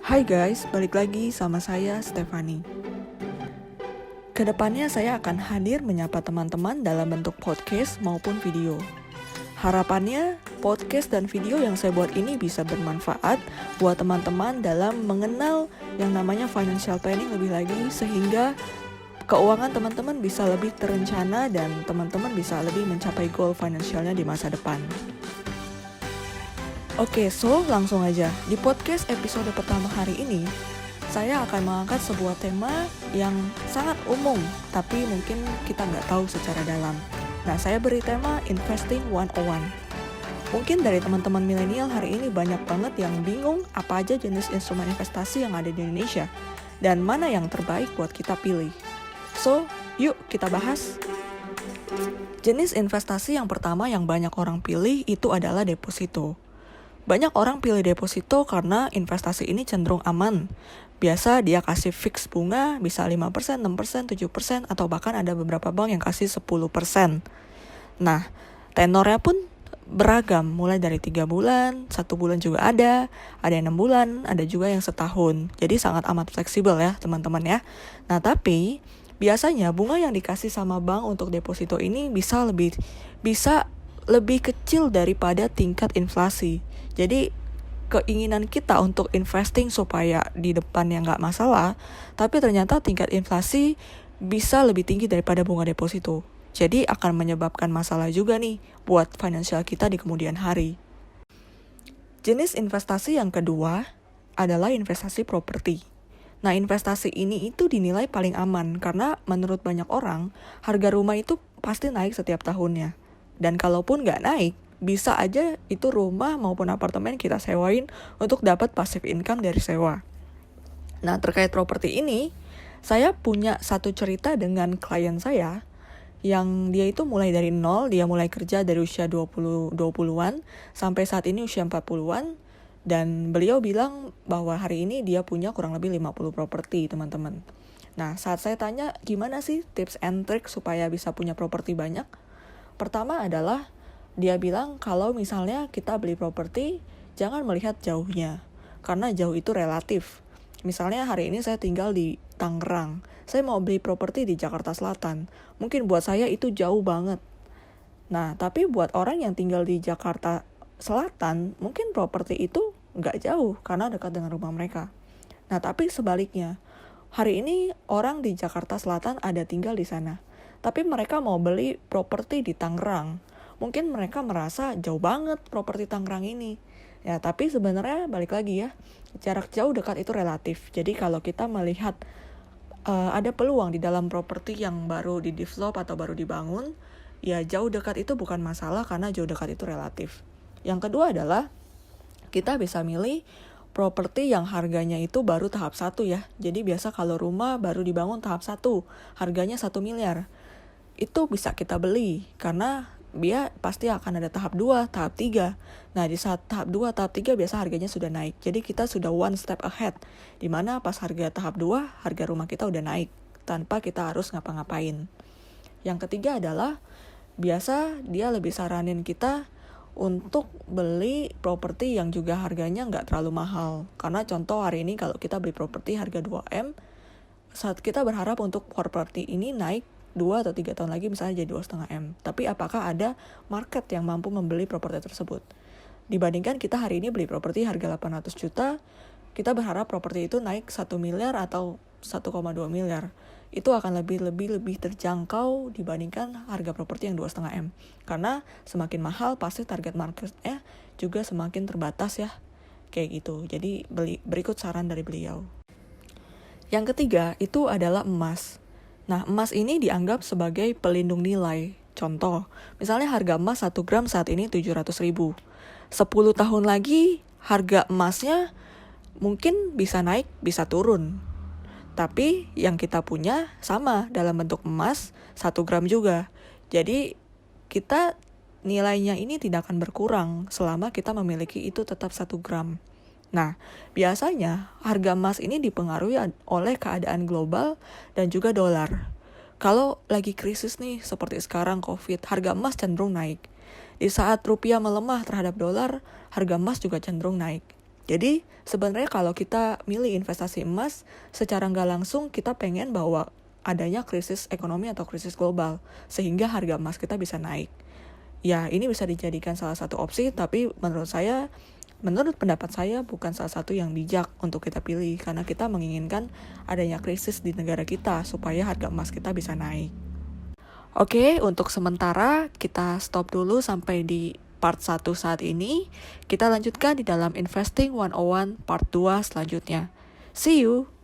Hai guys, balik lagi sama saya Stefani. Kedepannya saya akan hadir menyapa teman-teman dalam bentuk podcast maupun video. Harapannya podcast dan video yang saya buat ini bisa bermanfaat buat teman-teman dalam mengenal yang namanya financial planning lebih lagi, sehingga keuangan teman-teman bisa lebih terencana dan teman-teman bisa lebih mencapai goal finansialnya di masa depan. Oke, so langsung aja. Di podcast episode pertama hari ini, saya akan mengangkat sebuah tema yang sangat umum, tapi mungkin kita nggak tahu secara dalam. Nah, saya beri tema Investing 101. Mungkin dari teman-teman milenial hari ini banyak banget yang bingung apa aja jenis instrumen investasi yang ada di Indonesia, dan mana yang terbaik buat kita pilih. So, yuk kita bahas. Jenis investasi yang pertama yang banyak orang pilih itu adalah deposito. Banyak orang pilih deposito karena investasi ini cenderung aman. Biasa dia kasih fix bunga, bisa 5%, 6%, 7%, atau bahkan ada beberapa bank yang kasih 10%. Nah, tenornya pun beragam, mulai dari 3 bulan, 1 bulan juga ada yang 6 bulan, ada juga yang setahun. Jadi sangat amat fleksibel ya teman-teman ya. Nah, tapi biasanya bunga yang dikasih sama bank untuk deposito ini bisa lebih kecil daripada tingkat inflasi. Jadi keinginan kita untuk investing supaya di depannya nggak masalah, tapi ternyata tingkat inflasi bisa lebih tinggi daripada bunga deposito. Jadi akan menyebabkan masalah juga nih buat finansial kita di kemudian hari. Jenis investasi yang kedua adalah investasi properti. Nah, investasi ini itu dinilai paling aman karena menurut banyak orang, harga rumah itu pasti naik setiap tahunnya. Dan kalaupun nggak naik, bisa aja itu rumah maupun apartemen kita sewain untuk dapat passive income dari sewa. Nah, terkait properti ini, saya punya satu cerita dengan klien saya yang dia itu mulai dari nol, dia mulai kerja dari usia 20-an sampai saat ini usia 40-an, dan beliau bilang bahwa hari ini dia punya kurang lebih 50 properti, teman-teman. Nah, saat saya tanya gimana sih tips and trick supaya bisa punya properti banyak? Pertama adalah dia bilang kalau misalnya kita beli properti, jangan melihat jauhnya, karena jauh itu relatif. Misalnya hari ini saya tinggal di Tangerang, saya mau beli properti di Jakarta Selatan. Mungkin buat saya itu jauh banget. Nah, tapi buat orang yang tinggal di Jakarta Selatan, mungkin properti itu nggak jauh, karena dekat dengan rumah mereka. Nah, tapi sebaliknya, hari ini orang di Jakarta Selatan ada tinggal di sana, tapi mereka mau beli properti di Tangerang. Mungkin mereka merasa jauh banget properti Tangerang ini. Ya, tapi sebenarnya balik lagi ya, jarak jauh dekat itu relatif. Jadi kalau kita melihat ada peluang di dalam properti yang baru di-develop atau baru dibangun, ya jauh dekat itu bukan masalah karena jauh dekat itu relatif. Yang kedua adalah kita bisa milih properti yang harganya itu baru tahap 1 ya. Jadi biasa kalau rumah baru dibangun tahap 1, harganya 1 miliar. Itu bisa kita beli karena dia pasti akan ada tahap 2, tahap 3. Nah, di saat tahap 2, tahap 3 biasa harganya sudah naik. Jadi kita sudah one step ahead. Dimana pas harga tahap 2, harga rumah kita udah naik tanpa kita harus ngapa-ngapain. Yang ketiga adalah biasa dia lebih saranin kita untuk beli properti yang juga harganya nggak terlalu mahal. Karena contoh hari ini kalau kita beli properti harga 2M, saat kita berharap untuk properti ini naik 2 atau 3 tahun lagi misalnya jadi 2,5M. Tapi apakah ada market yang mampu membeli properti tersebut? Dibandingkan kita hari ini beli properti harga 800 juta, kita berharap properti itu naik 1 miliar atau 1,2 miliar. Itu akan lebih terjangkau dibandingkan harga properti yang 2,5M. Karena semakin mahal pasti target marketnya juga semakin terbatas ya. Kayak gitu. Jadi berikut saran dari beliau. Yang ketiga itu adalah emas. Nah, emas ini dianggap sebagai pelindung nilai. Contoh, misalnya harga emas 1 gram saat ini 700.000. 10 tahun lagi harga emasnya mungkin bisa naik, bisa turun. Tapi yang kita punya sama dalam bentuk emas 1 gram juga. Jadi kita nilainya ini tidak akan berkurang selama kita memiliki itu tetap 1 gram. Nah, biasanya harga emas ini dipengaruhi oleh keadaan global dan juga dolar. Kalau lagi krisis nih, seperti sekarang COVID, harga emas cenderung naik. Di saat rupiah melemah terhadap dolar, harga emas juga cenderung naik. Jadi sebenarnya kalau kita milih investasi emas, secara nggak langsung kita pengen bahwa adanya krisis ekonomi atau krisis global, sehingga harga emas kita bisa naik. Ya, ini bisa dijadikan salah satu opsi, tapi menurut pendapat saya bukan salah satu yang bijak untuk kita pilih, karena kita menginginkan adanya krisis di negara kita supaya harga emas kita bisa naik. Oke, untuk sementara kita stop dulu sampai di part 1 saat ini. Kita lanjutkan di dalam Investing 101 part 2 selanjutnya. See you!